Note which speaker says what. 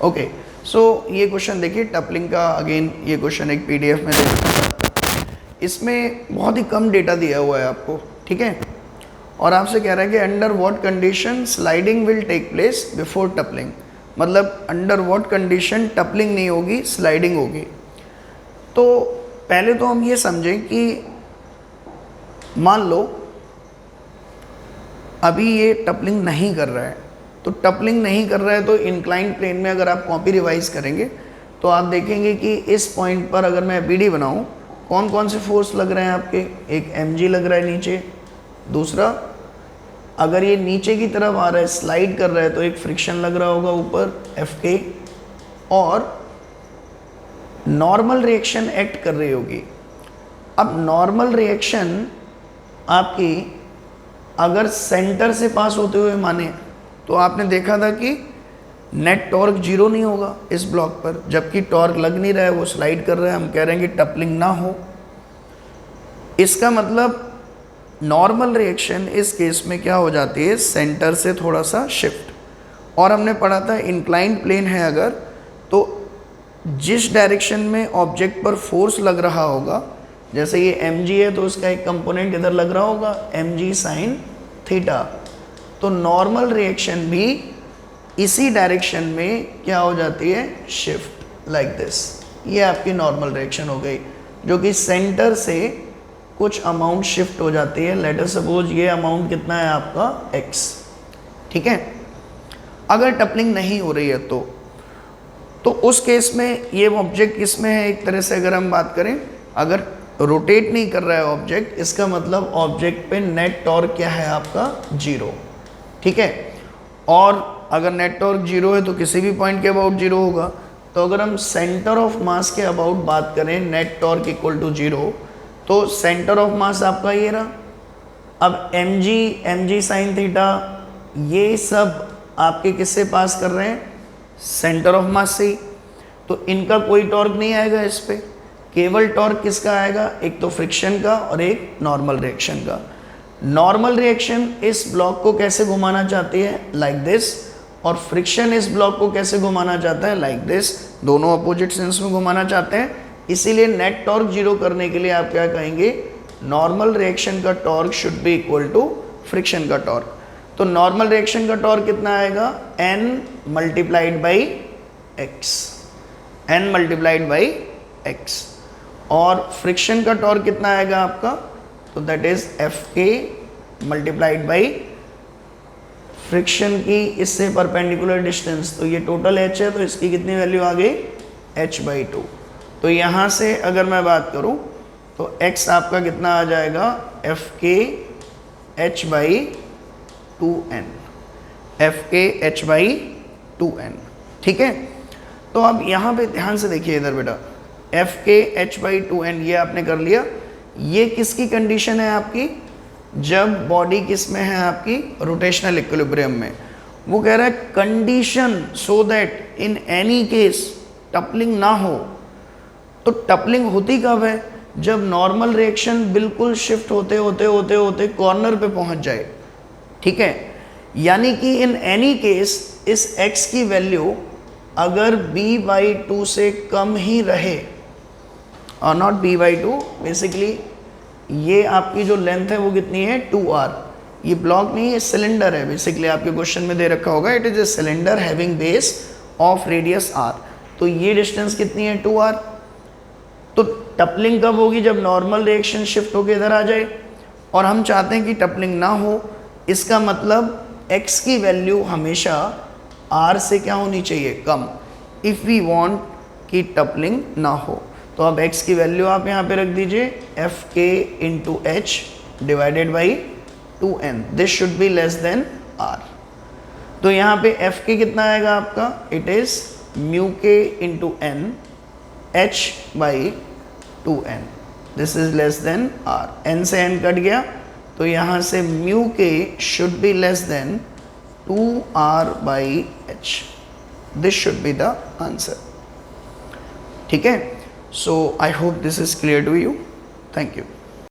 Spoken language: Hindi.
Speaker 1: ओके, सो ये क्वेश्चन देखिए टपलिंग का, अगेन ये क्वेश्चन एक पीडीएफ में देखिए, इसमें बहुत ही कम डेटा दिया हुआ है आपको, ठीक है, और आपसे कह रहा है कि under what condition sliding will take place before toppling, मतलब अंडर व्हाट कंडीशन टपलिंग नहीं होगी, स्लाइडिंग होगी। तो पहले तो हम ये समझें कि मान लो अभी ये टपलिंग नहीं कर रहा है, तो टपलिंग नहीं कर रहा है तो इंक्लाइंड प्लेन में अगर आप कॉपी रिवाइज करेंगे तो आप देखेंगे कि इस पॉइंट पर अगर मैं बीडी बनाऊं, कौन कौन से फोर्स लग रहे हैं आपके, एक mg लग रहा है नीचे, दूसरा अगर ये नीचे की तरफ आ रहा है, स्लाइड कर रहा है, तो एक फ्रिक्शन लग रहा होगा ऊपर Fk, और नॉर्मल रिएक्शन एक्ट कर रही होगी। अब नॉर्मल रिएक्शन आपकी अगर सेंटर से पास होते हुए माने तो आपने देखा था कि नेट टॉर्क जीरो नहीं होगा इस ब्लॉक पर, जबकि टॉर्क लग नहीं रहा है, वो स्लाइड कर रहा है, हम कह रहे हैं कि टपलिंग ना हो। इसका मतलब नॉर्मल रिएक्शन इस केस में क्या हो जाती है, सेंटर से थोड़ा सा शिफ्ट। और हमने पढ़ा था इंक्लाइंड प्लेन है अगर, तो जिस डायरेक्शन में ऑब्जेक्ट पर फोर्स लग रहा होगा, जैसे ये mg है तो उसका एक कंपोनेंट इधर लग रहा होगा mg साइन थीटा, तो नॉर्मल रिएक्शन भी इसी डायरेक्शन में क्या हो जाती है, शिफ्ट लाइक दिस। ये आपकी नॉर्मल रिएक्शन हो गई, जो कि सेंटर से कुछ अमाउंट शिफ्ट हो जाती है। लेट अस सपोज ये अमाउंट कितना है आपका x, ठीक है। अगर टपलिंग नहीं हो रही है तो उस केस में ये ऑब्जेक्ट किस में है, एक तरह से अगर हम बात करें, अगर रोटेट नहीं कर रहा है ऑब्जेक्ट, इसका मतलब ऑब्जेक्ट पे नेट टॉर्क क्या है आपका, जीरो, ठीक है। और अगर नेट टॉर्क जीरो है तो किसी भी पॉइंट के अबाउट जीरो होगा। तो अगर हम सेंटर ऑफ मास के अबाउट बात करें, net torque equal to zero, तो सेंटर ऑफ मास आपका ये रहा। अब mg साइन थीटा ये सब आपके किससे पास कर रहे हैं, सेंटर ऑफ मास से ही, तो इनका कोई टॉर्क नहीं आएगा इस पे, केवल टॉर्क किसका आएगा, एक तो फ्रिक्शन का और एक नॉर्मल रिएक्शन का। नॉर्मल रिएक्शन इस ब्लॉक को कैसे घुमाना चाहती है, लाइक दिस, और फ्रिक्शन इस ब्लॉक को कैसे घुमाना चाहता है, लाइक दिस, दोनों अपोजिट सेंस में घुमाना चाहते हैं। इसीलिए नेट टॉर्क जीरो करने के लिए आप क्या कहेंगे, नॉर्मल रिएक्शन का torque should be equal to friction का टॉर्क। तो नॉर्मल रिएक्शन का टॉर्क कितना आएगा, n multiplied by x, n multiplied by x, और फ्रिक्शन का टॉर्क कितना आएगा आपका, तो that is Fk multiplied by friction की इससे परपेंडिकुलर डिस्टेंस, तो ये टोटल h है, तो इसकी कितनी वैल्यू आ गई, h/2। तो यहाँ से अगर मैं बात करूँ तो x आपका कितना आ जाएगा, Fk h/2n, Fk h/2n, ठीक है। तो अब यहाँ पे ध्यान से देखिए इधर बेटा, Fk h/2n ये आपने कर लिया। ये किसकी कंडीशन है आपकी, जब बॉडी किस में है आपकी, रोटेशनल इक्विलिब्रियम में। वो कह रहा है condition so that in any case toppling ना हो। तो टपलिंग होती कब है, जब नॉर्मल रिएक्शन बिल्कुल शिफ्ट होते होते होते होते कॉर्नर पे पहुंच जाए, ठीक है। यानी कि इन एनी केस इस x की वैल्यू अगर b/2 से कम ही रहे, और नॉट b/2, बेसिकली ये आपकी जो लेंथ है वो कितनी है, 2r। ये ब्लॉक नहीं है, सिलेंडर है, बेसिकली आपके क्वेश्चन में दे रखा होगा, it is a cylinder having base of radius r। तो ये डिस्टेंस कितनी है, 2r। तो टपलिंग कब होगी, जब नॉर्मल रिएक्शन शिफ्ट होकर इधर आ जाए, और हम चाहते हैं कि टपलिंग ना हो। इसका मतलब x की वैल्यू हमेशा r से क्या होनी चाहिए, कम, इफ़ वी वांट कि टपलिंग ना हो। तो अब x की वैल्यू आप यहाँ पे रख दीजिए, Fk into h divided by 2n, this should be less than r। तो यहाँ पे Fk कितना आएगा आपका, it is mu k into n h by 2n, this is less than r। n से n कट गया, तो यहाँ से mu k should be less than 2r by h, this should be the answer, ठीक है। So I hope this is clear to you. Thank you.